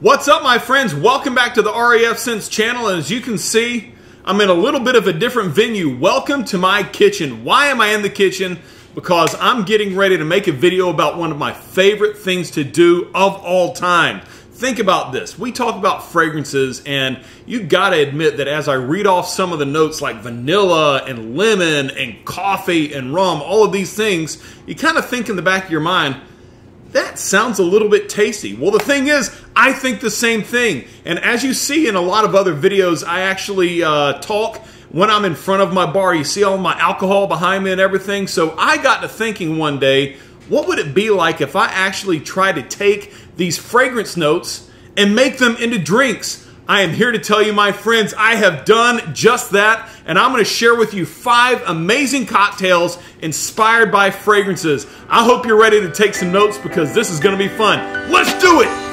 What's up, my friends? Welcome back to the RAF Sense channel, and as you can see, I'm in a little bit of a different venue. Welcome to my kitchen. Why am I in the kitchen? Because I'm getting ready to make a video about one of my favorite things to do of all time. Think about this. We talk about fragrances, and you gotta admit that as I read off some of the notes like vanilla and lemon and coffee and rum, all of these things, you kind of think in the back of your mind, that sounds a little bit tasty. Well, the thing is, I think the same thing. And as you see in a lot of other videos, I actually talk when I'm in front of my bar. You see all my alcohol behind me and everything. So I got to thinking one day, what would it be like if I actually tried to take these fragrance notes and make them into drinks? I am here to tell you, my friends, I have done just that, and I'm going to share with you 5 amazing cocktails inspired by fragrances. I hope you're ready to take some notes because this is going to be fun. Let's do it!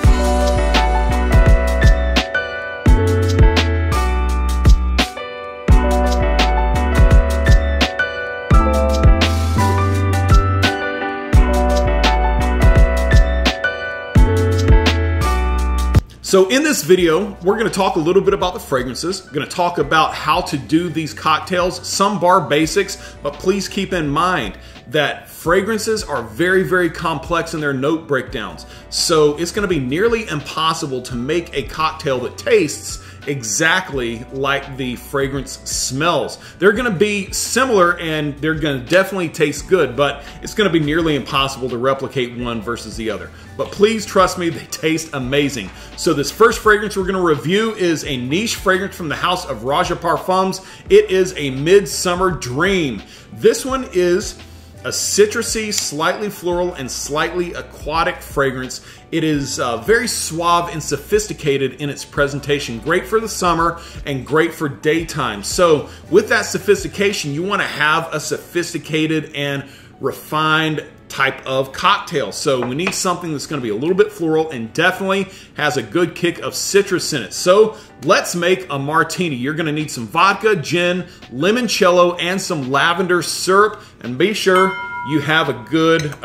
So in this video, we're going to talk a little bit about the fragrances. We're going to talk about how to do these cocktails, some bar basics, but please keep in mind that fragrances are very, very complex in their note breakdowns. So it's going to be nearly impossible to make a cocktail that tastes exactly like the fragrance smells. They're going to be similar and they're going to definitely taste good, but it's going to be nearly impossible to replicate one versus the other. But please trust me, they taste amazing. So this first fragrance we're going to review is a niche fragrance from the house of Raja Parfums. It is a MidSummer Dream. This one is a citrusy, slightly floral, and slightly aquatic fragrance. It is very suave and sophisticated in its presentation. Great for the summer and great for daytime. So with that sophistication, you want to have a sophisticated and refined type of cocktail. So we need something that's going to be a little bit floral and definitely has a good kick of citrus in it. So let's make a martini. You're going to need some vodka, gin, limoncello, and some lavender syrup. And be sure you have a good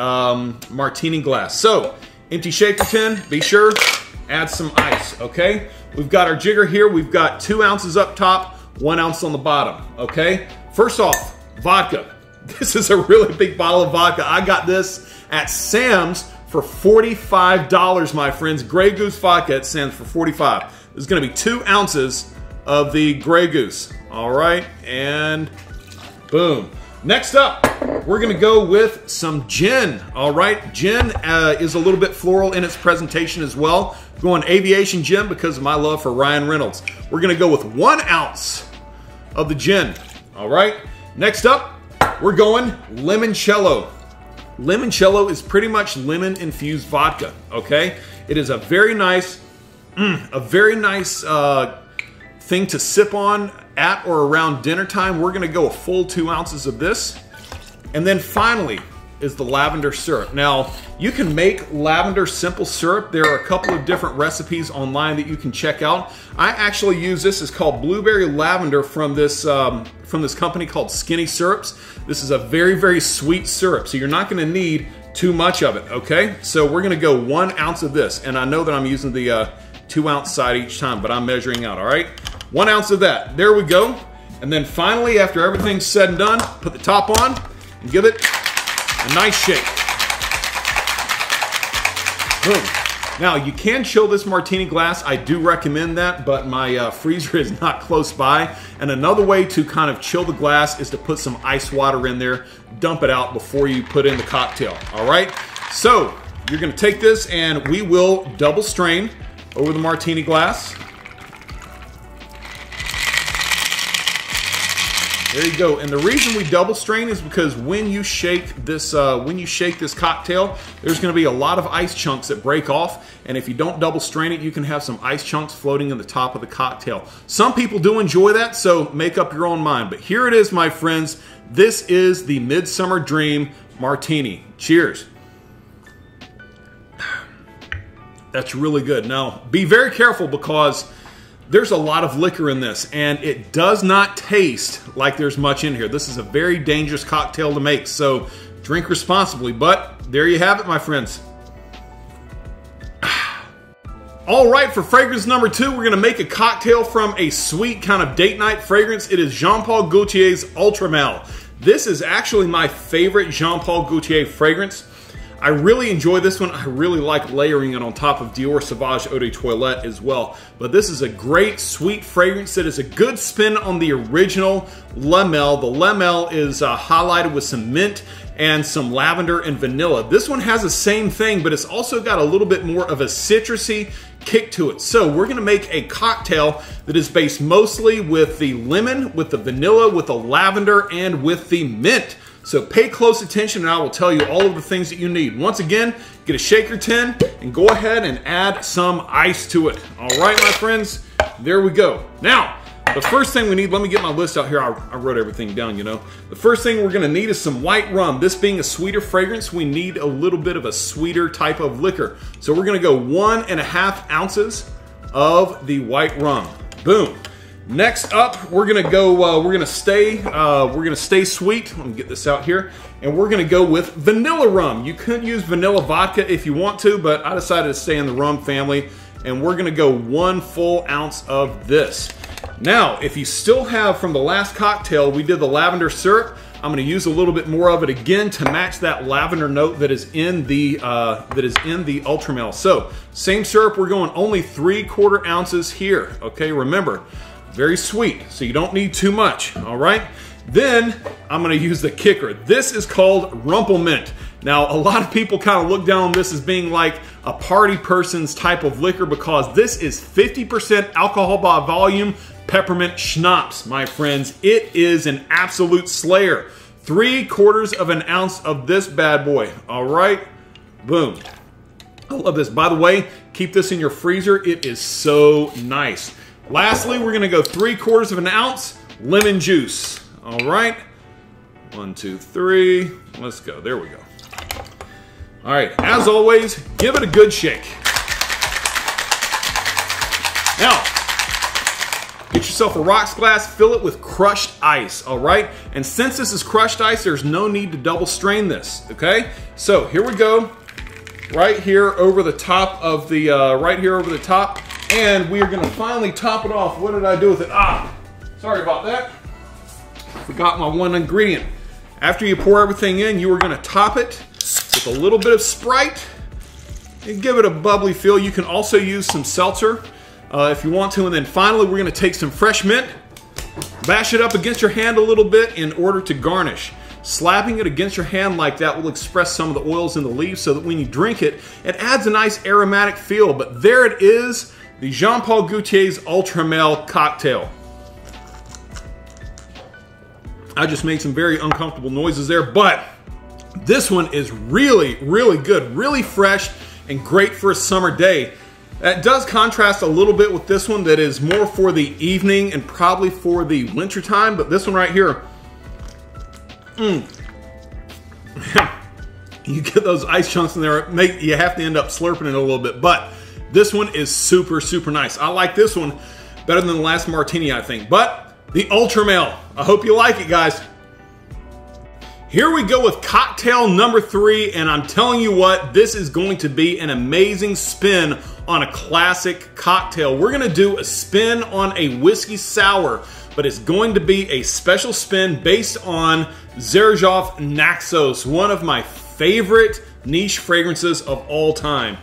martini glass. So empty shaker tin, be sure, add some ice, okay? We've got our jigger here. We've got 2 ounces up top, 1 ounce on the bottom, okay? First off, vodka. This is a really big bottle of vodka. I got this at Sam's for $45, my friends. Grey Goose vodka at Sam's for $45. This is going to be 2 ounces of the Grey Goose. All right, and boom. Next up, we're going to go with some gin. All right, gin is a little bit floral in its presentation as well. Going aviation gin because of my love for Ryan Reynolds. We're going to go with 1 ounce of the gin. All right, next up, we're going limoncello. Limoncello is pretty much lemon-infused vodka, okay? It is a very nice thing to sip on at or around dinner time. We're gonna go a full 2 ounces of this. And then finally is the lavender syrup. Now, you can make lavender simple syrup. There are a couple of different recipes online that you can check out. I actually use this. It's called blueberry lavender from this company called Skinny Syrups. This is a very, very sweet syrup, so you're not gonna need too much of it, okay? So we're gonna go 1 ounce of this, and I know that I'm using the 2 ounce side each time, but I'm measuring out, all right? 1 ounce of that, there we go. And then finally, after everything's said and done, put the top on and give it a nice shake. Boom. Now, you can chill this martini glass. I do recommend that, but my freezer is not close by. And another way to kind of chill the glass is to put some ice water in there, dump it out before you put in the cocktail, all right? So, you're gonna take this and we will double strain over the martini glass. There you go. And the reason we double strain is because when you shake this cocktail, there's going to be a lot of ice chunks that break off. And if you don't double strain it, you can have some ice chunks floating in the top of the cocktail. Some people do enjoy that, so make up your own mind. But here it is, my friends. This is the MidSummer Dream Martini. Cheers. That's really good. Now, be very careful because there's a lot of liquor in this, and it does not taste like there's much in here. This is a very dangerous cocktail to make, so drink responsibly. But there you have it, my friends. All right, for fragrance number 2, we're gonna make a cocktail from a sweet kind of date night fragrance. It is Jean Paul Gaultier's Ultramel. This is actually my favorite Jean Paul Gaultier fragrance. I really enjoy this one. I really like layering it on top of Dior Sauvage Eau de Toilette as well. But this is a great sweet fragrance that is a good spin on the original Lamel. The Lamel is highlighted with some mint and some lavender and vanilla. This one has the same thing, but it's also got a little bit more of a citrusy kick to it. So we're gonna make a cocktail that is based mostly with the lemon, with the vanilla, with the lavender, and with the mint. So pay close attention and I will tell you all of the things that you need. Once again, get a shaker tin and go ahead and add some ice to it. All right, my friends, there we go. Now, the first thing we need, let me get my list out here. I wrote everything down, you know. The first thing we're gonna need is some white rum. This being a sweeter fragrance, we need a little bit of a sweeter type of liquor. So we're gonna go 1.5 ounces of the white rum. Boom. Next up, we're gonna go. We're gonna stay sweet. Let me get this out here, and we're gonna go with vanilla rum. You could use vanilla vodka if you want to, but I decided to stay in the rum family, and we're gonna go 1 full ounce of this. Now, if you still have from the last cocktail, we did the lavender syrup. I'm gonna use a little bit more of it again to match that lavender note that is in the Ultramel. So, same syrup. We're going only 3/4 ounces here. Okay, remember. Very sweet, so you don't need too much, all right? Then, I'm gonna use the kicker. This is called Rumplemint. Now, a lot of people kind of look down on this as being like a party person's type of liquor because this is 50% alcohol by volume peppermint schnapps, my friends. It is an absolute slayer. 3/4 of an ounce of this bad boy, all right? Boom. I love this. By the way, keep this in your freezer. It is so nice. Lastly, we're gonna go 3/4 of an ounce lemon juice. All right, 1, 2, 3, let's go, there we go. All right, as always, give it a good shake. Now, get yourself a rocks glass, fill it with crushed ice, all right? And since this is crushed ice, there's no need to double strain this, okay? So here we go, right here over the top of the, and we are gonna finally top it off. What did I do with it? Sorry about that. Forgot my one ingredient. After you pour everything in, you are gonna top it with a little bit of Sprite and give it a bubbly feel. You can also use some seltzer if you want to. And then finally, we're gonna take some fresh mint, bash it up against your hand a little bit in order to garnish. Slapping it against your hand like that will express some of the oils in the leaves so that when you drink it, it adds a nice aromatic feel. But there it is, the Jean Paul Gaultier's Ultramel cocktail. I just made some very uncomfortable noises there, but this one is really, really good, really fresh, and great for a summer day. That does contrast a little bit with this one that is more for the evening and probably for the winter time, but this one right here, you get those ice chunks in there, you have to end up slurping it a little bit, but this one is super, super nice. I like this one better than the last martini, I think. But the Ultramel, I hope you like it, guys. Here we go with cocktail number 3, and I'm telling you what, this is going to be an amazing spin on a classic cocktail. We're gonna do a spin on a whiskey sour, but it's going to be a special spin based on Xerjoff Naxos, one of my favorite niche fragrances of all time.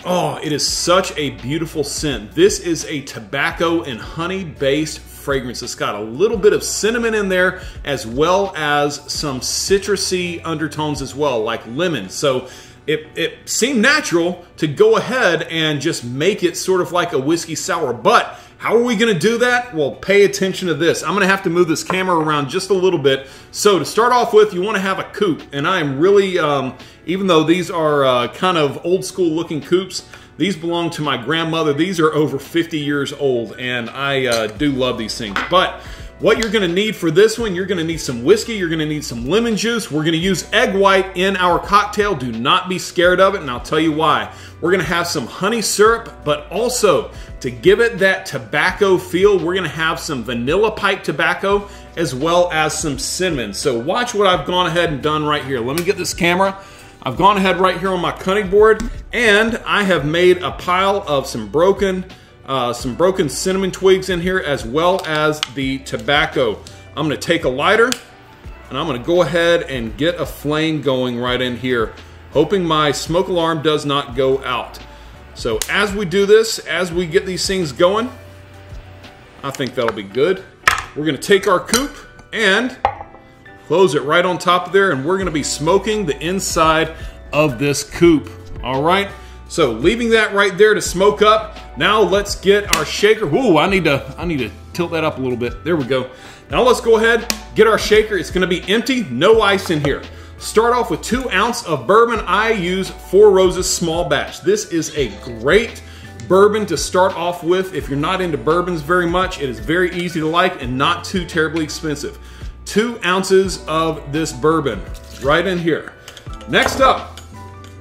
Oh, it is such a beautiful scent. This is a tobacco and honey-based fragrance. It's got a little bit of cinnamon in there as well as some citrusy undertones as well, like lemon. So it seemed natural to go ahead and just make it sort of like a whiskey sour. But how are we going to do that? Well, pay attention to this. I'm going to have to move this camera around just a little bit. So to start off with, you want to have a coupe. And I am really, even though these are kind of old school looking coupes, these belong to my grandmother. These are over 50 years old, and I do love these things. But what you're going to need for this one, you're going to need some whiskey, you're going to need some lemon juice. We're going to use egg white in our cocktail. Do not be scared of it, and I'll tell you why. We're going to have some honey syrup, but also to give it that tobacco feel, we're going to have some vanilla pipe tobacco as well as some cinnamon. So watch what I've gone ahead and done right here. Let me get this camera I've gone ahead right here on my cutting board, and I have made a pile of some broken cinnamon twigs in here, as well as the tobacco. I'm gonna take a lighter, and I'm gonna go ahead and get a flame going right in here, hoping my smoke alarm does not go out. So as we do this, as we get these things going, I think that'll be good. We're gonna take our coop and close it right on top of there, and we're gonna be smoking the inside of this coop. All right, so leaving that right there to smoke up. Now let's get our shaker. Whoa, I need to tilt that up a little bit. There we go. Now let's go ahead, get our shaker. It's gonna be empty, no ice in here. Start off with 2 ounces of bourbon. I use Four Roses small batch. This is a great bourbon to start off with. If you're not into bourbons very much, it is very easy to like and not too terribly expensive. 2 ounces of this bourbon right in here. Next up,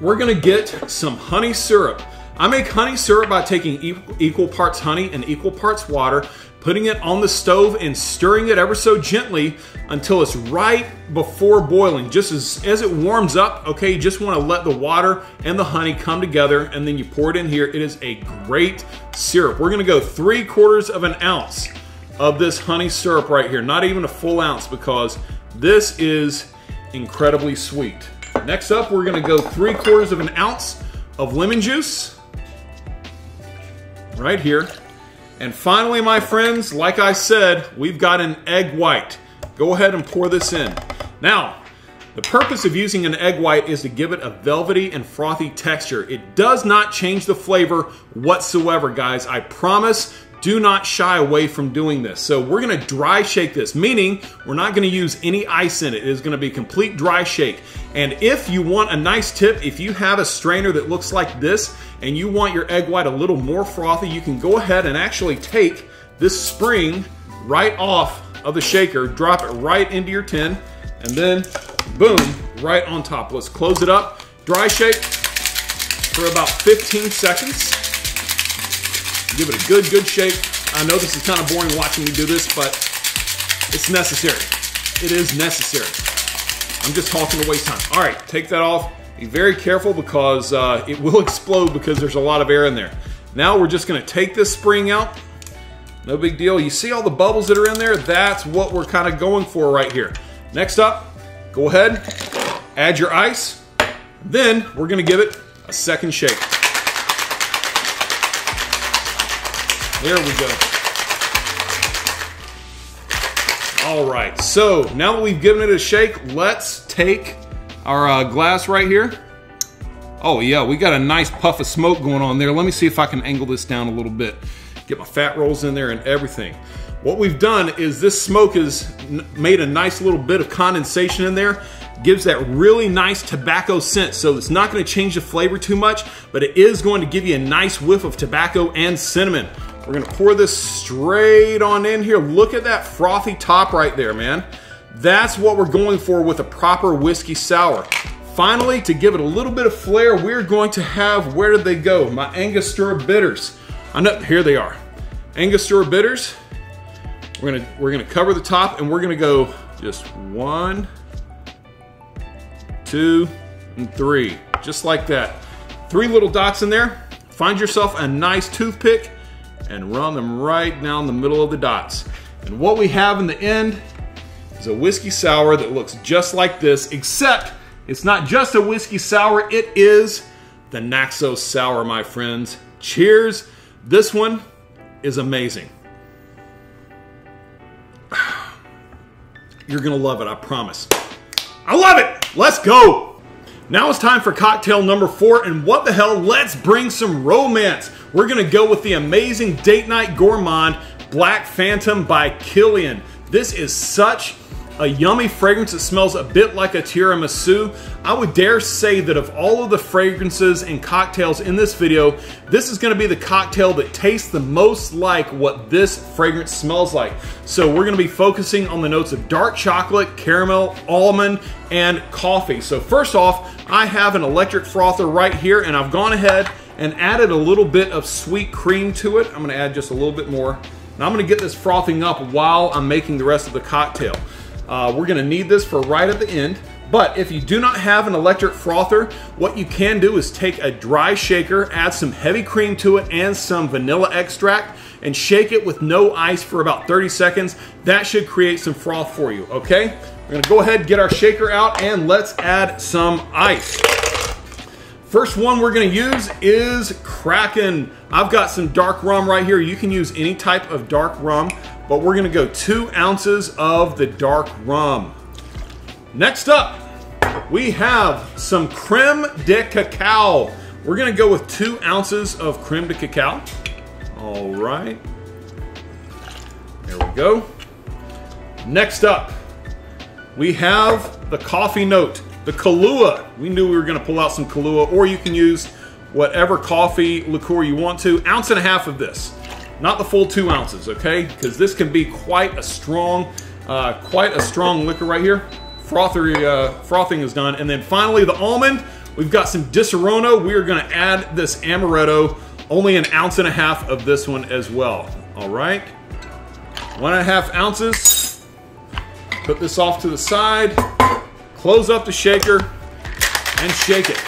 we're gonna get some honey syrup. I make honey syrup by taking equal parts honey and equal parts water, putting it on the stove and stirring it ever so gently until it's right before boiling. Just as it warms up, okay, you just wanna let the water and the honey come together, and then you pour it in here. It is a great syrup. We're gonna go 3/4 of an ounce of this honey syrup right here, not even a full ounce, because this is incredibly sweet. Next up, we're gonna go 3/4 of an ounce of lemon juice right here. And finally, my friends, like I said, we've got an egg white. Go ahead and pour this in. Now, the purpose of using an egg white is to give it a velvety and frothy texture. It does not change the flavor whatsoever, guys. I promise. Do not shy away from doing this. So we're gonna dry shake this, meaning we're not gonna use any ice in it. It is gonna be complete dry shake. And if you want a nice tip, if you have a strainer that looks like this and you want your egg white a little more frothy, you can go ahead and actually take this spring right off of the shaker, drop it right into your tin, and then boom, right on top. Let's close it up, dry shake for about 15 seconds. Give it a good shake. I know this is kind of boring watching me do this, but it's necessary. It is necessary. I'm just talking to waste time. All right, take that off. Be very careful because it will explode because there's a lot of air in there. Now we're just gonna take this spring out. No big deal. You see all the bubbles that are in there? That's what we're kind of going for right here. Next up, go ahead, add your ice. Then we're gonna give it a second shake. There we go. All right, so now that we've given it a shake, let's take our glass right here. Oh yeah, we got a nice puff of smoke going on there. Let me see if I can angle this down a little bit. Get my fat rolls in there and everything. What we've done is this smoke has made a nice little bit of condensation in there. Gives that really nice tobacco scent, so it's not going to change the flavor too much, but it is going to give you a nice whiff of tobacco and cinnamon. We're gonna pour this straight on in here. Look at that frothy top right there, man. That's what we're going for with a proper whiskey sour. Finally, to give it a little bit of flair, we're going to have, where did they go? My Angostura bitters. I know, here they are. Angostura bitters. We're gonna cover the top, and we're gonna go just 1, 2, and 3, just like that. 3 little dots in there. Find yourself a nice toothpick and run them right down the middle of the dots. And what we have in the end is a whiskey sour that looks just like this, except it's not just a whiskey sour, it is the Naxos Sour, my friends. Cheers. This one is amazing. You're gonna love it, I promise. I love it. Let's go. Now it's time for cocktail number 4, and what the hell, let's bring some romance. We're gonna go with the amazing Date Night Gourmand Black Phantom by Killian. This is such a yummy fragrance. It smells a bit like a tiramisu. I would dare say that of all of the fragrances and cocktails in this video, this is gonna be the cocktail that tastes the most like what this fragrance smells like. So we're gonna be focusing on the notes of dark chocolate, caramel, almond, and coffee. So first off, I have an electric frother right here, and I've gone ahead and added a little bit of sweet cream to it. I'm gonna add just a little bit more. Now I'm gonna get this frothing up while I'm making the rest of the cocktail. We're gonna need this for right at the end. But if you do not have an electric frother, what you can do is take a dry shaker, add some heavy cream to it and some vanilla extract, and shake it with no ice for about 30 seconds. That should create some froth for you, okay? We're gonna go ahead and get our shaker out and let's add some ice. First one we're gonna use is Kraken. I've got some dark rum right here. You can use any type of dark rum, but we're gonna go 2 ounces of the dark rum. Next up, we have some creme de cacao. We're gonna go with 2 ounces of creme de cacao. All right, there we go. Next up, we have the coffee note, the Kahlua. We knew we were gonna pull out some Kahlua, or you can use whatever coffee liqueur you want to. 1.5 ounces of this, not the full 2 ounces, okay? Because this can be quite a strong liquor right here. Frothing is done. And then finally the almond, we've got some Disaronno. We are gonna add this amaretto, only 1.5 ounces of this one as well. All right, 1.5 ounces. Put this off to the side, close up the shaker and shake it.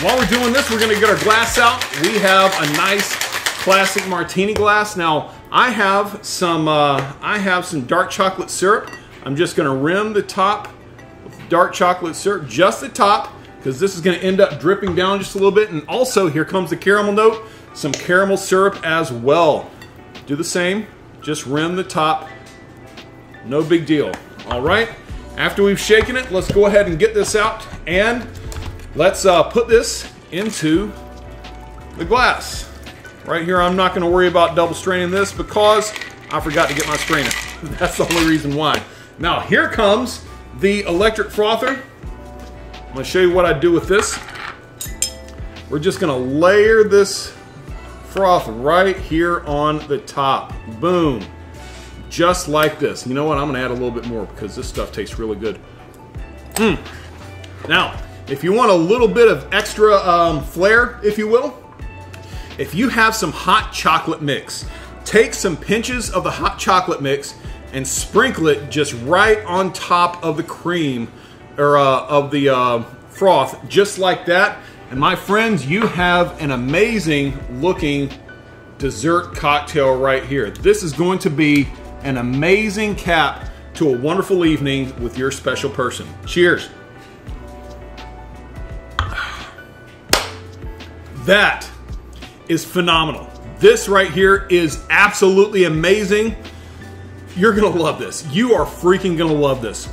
While we're doing this, we're gonna get our glass out. We have a nice classic martini glass. Now I have some dark chocolate syrup. I'm just gonna rim the top dark chocolate syrup, just the top, because this is going to end up dripping down just a little bit. And also, here comes the caramel note, some caramel syrup as well. Do the same, just rim the top, no big deal. All right, after we've shaken it, let's go ahead and get this out and let's put this into the glass. Right here, I'm not going to worry about double straining this because I forgot to get my strainer. That's the only reason why. Now, here comes the electric frother. I'm going to show you what I do with this. We're just going to layer this froth right here on the top. Boom. Just like this. You know what? I'm going to add a little bit more because this stuff tastes really good. Now, if you want a little bit of extra flair, if you will, if you have some hot chocolate mix, take some pinches of the hot chocolate mix and sprinkle it just right on top of the cream or of the froth, just like that. And my friends, you have an amazing looking dessert cocktail right here. This is going to be an amazing cap to a wonderful evening with your special person. Cheers. That is phenomenal. This right here is absolutely amazing. You're gonna love this. You are freaking gonna love this.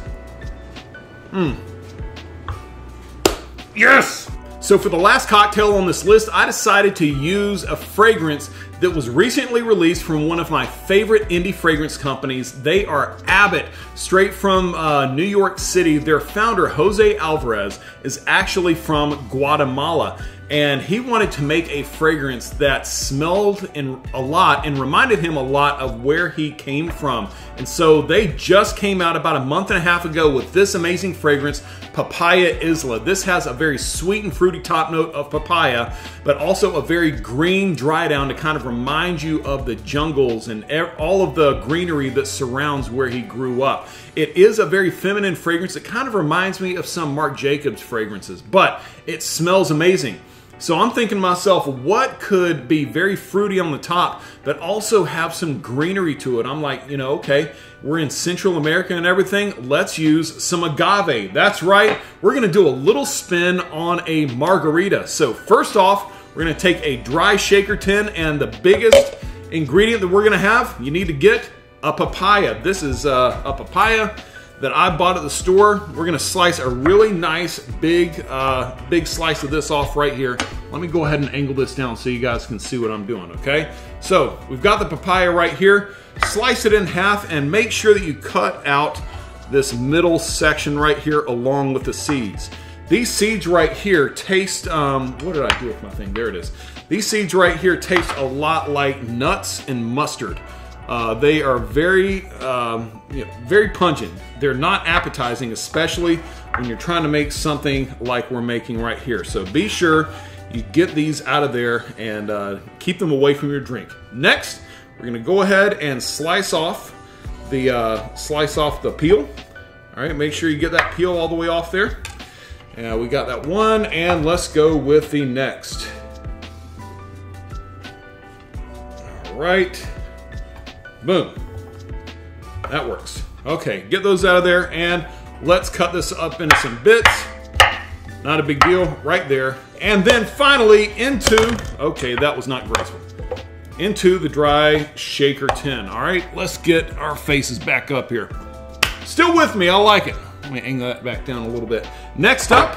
Yes! So for the last cocktail on this list, I decided to use a fragrance that was recently released from one of my favorite indie fragrance companies. They are Abbott, straight from New York City. Their founder, Jose Alvarez, is actually from Guatemala. And he wanted to make a fragrance that smelled a lot and reminded him a lot of where he came from. And so they just came out about 1.5 months ago with this amazing fragrance, Papaya Isla. This has a very sweet and fruity top note of papaya, but also a very green dry down to kind of remind you of the jungles and all of the greenery that surrounds where he grew up. It is a very feminine fragrance. It kind of reminds me of some Marc Jacobs fragrances, but it smells amazing. So I'm thinking to myself, what could be very fruity on the top, but also have some greenery to it? I'm like, you know, okay, we're in Central America and everything. Let's use some agave. That's right. We're going to do a little spin on a margarita. So first off, we're going to take a dry shaker tin, and the biggest ingredient that we're going to have, you need to get a papaya. This is a papaya that I bought at the store. We're gonna slice a really nice big slice of this off right here. Let me go ahead and angle this down so you guys can see what I'm doing, okay? So we've got the papaya right here. Slice it in half and make sure that you cut out this middle section right here along with the seeds. These seeds right here taste, what did I do with my thing? There it is. These seeds right here taste a lot like nuts and mustard. They are very, very pungent. They're not appetizing, especially when you're trying to make something like we're making right here. So be sure you get these out of there and keep them away from your drink. Next, we're going to go ahead and slice off the peel. All right, make sure you get that peel all the way off there. And we got that one, and let's go with the next. All right, boom. That works. Okay, get those out of there, and let's cut this up into some bits. Not a big deal, right there. And then finally into, okay, that was not graceful, into the dry shaker tin. All right, let's get our faces back up here. Still with me, I like it. Let me angle that back down a little bit. Next up,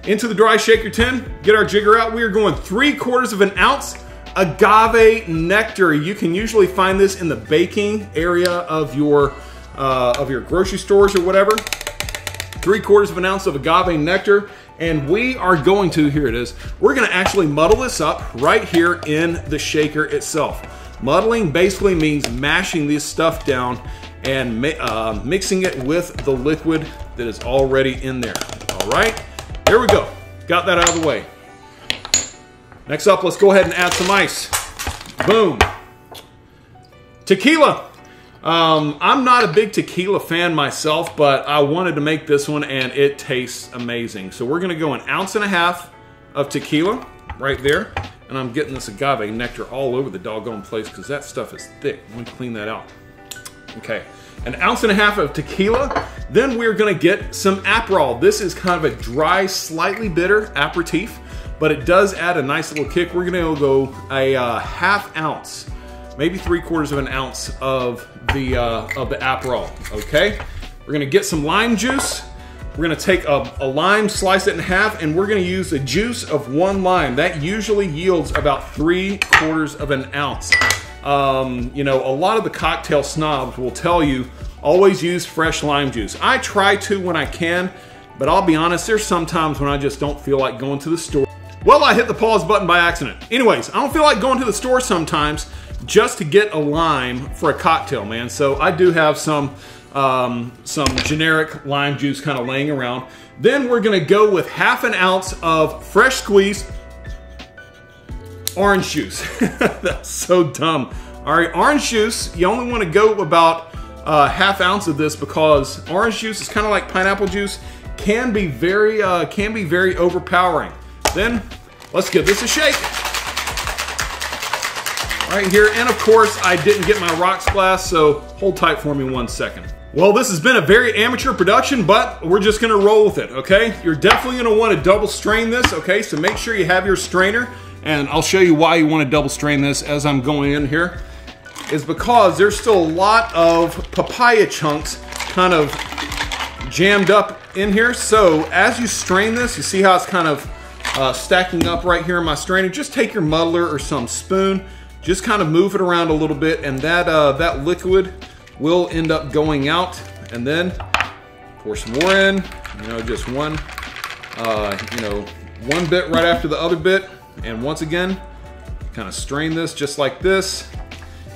into the dry shaker tin, get our jigger out. We are going 3/4 of an ounce agave nectar. You can usually find this in the baking area of your grocery stores or whatever. 3/4 of an ounce of agave nectar. And we are going to, here it is, we're going to actually muddle this up right here in the shaker itself. Muddling basically means mashing this stuff down and mixing it with the liquid that is already in there. All right, here we go. Got that out of the way. Next up, let's go ahead and add some ice. Boom. Tequila. I'm not a big tequila fan myself, but I wanted to make this one and it tastes amazing. So we're gonna go 1.5 ounces of tequila right there. And I'm getting this agave nectar all over the doggone place because that stuff is thick. I'm gonna clean that out. Okay, 1.5 ounces of tequila. Then we're gonna get some Aperol. This is kind of a dry, slightly bitter aperitif, but it does add a nice little kick. We're gonna go a 1/2 ounce, maybe 3/4 of an ounce of the Aperol, okay? We're gonna get some lime juice. We're gonna take a lime, slice it in half, and we're gonna use the juice of 1 lime. That usually yields about 3/4 of an ounce. You know, a lot of the cocktail snobs will tell you, always use fresh lime juice. I try to when I can, but I'll be honest, there's sometimes when I just don't feel like going to the store. Well, I hit the pause button by accident. Anyways, I don't feel like going to the store sometimes just to get a lime for a cocktail, man. So I do have some generic lime juice kind of laying around. Then we're gonna go with 1/2 ounce of fresh squeezed orange juice. That's so dumb. All right, orange juice, you only wanna go about 1/2 ounce of this because orange juice is kind of like pineapple juice, can be very overpowering. Then let's give this a shake. Right here, and of course I didn't get my rocks glass, so hold tight for me 1 second. Well, this has been a very amateur production, but we're just gonna roll with it, okay? You're definitely gonna wanna double strain this, okay? So make sure you have your strainer, and I'll show you why you wanna double strain this as I'm going in here, is because there's still a lot of papaya chunks kind of jammed up in here. So as you strain this, you see how it's kind of stacking up right here in my strainer. Just take your muddler or some spoon, just kind of move it around a little bit, and that liquid will end up going out. And then pour some more in, you know, just one bit right after the other bit. And once again, kind of strain this just like this.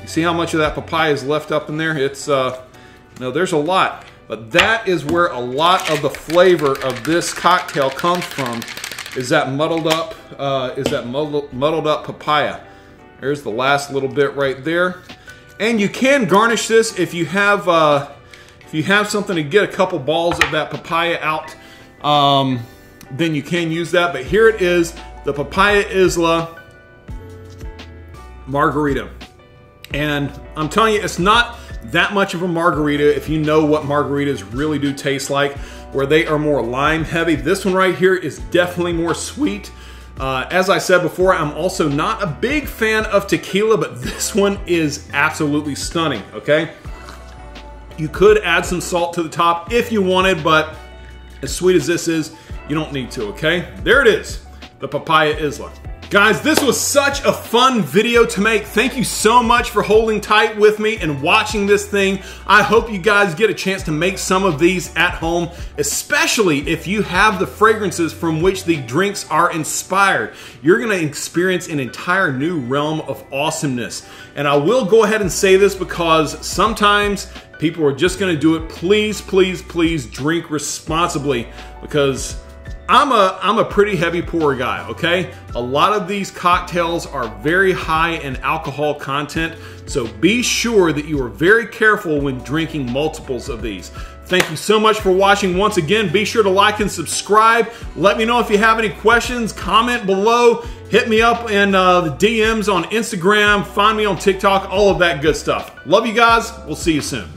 You see how much of that papaya is left up in there? It's, there's a lot, but that is where a lot of the flavor of this cocktail comes from, is that muddled up papaya. There's the last little bit right there. And you can garnish this if you have something to get a couple balls of that papaya out, then you can use that. But here it is, the Papaya Isla margarita. And I'm telling you, it's not that much of a margarita if you know what margaritas really do taste like, where they are more lime heavy. This one right here is definitely more sweet. As I said before, I'm also not a big fan of tequila, but this one is absolutely stunning, okay? You could add some salt to the top if you wanted, but as sweet as this is, you don't need to, okay? There it is, the Papaya Isla. Guys, this was such a fun video to make. Thank you so much for holding tight with me and watching this thing. I hope you guys get a chance to make some of these at home, especially if you have the fragrances from which the drinks are inspired. You're gonna experience an entire new realm of awesomeness. And I will go ahead and say this because sometimes people are just gonna do it. Please, please, please drink responsibly, because I'm a pretty heavy pour guy, okay? A lot of these cocktails are very high in alcohol content, so be sure that you are very careful when drinking multiples of these. Thank you so much for watching. Once again, be sure to like and subscribe. Let me know if you have any questions. Comment below. Hit me up in the DMs on Instagram. Find me on TikTok. All of that good stuff. Love you guys. We'll see you soon.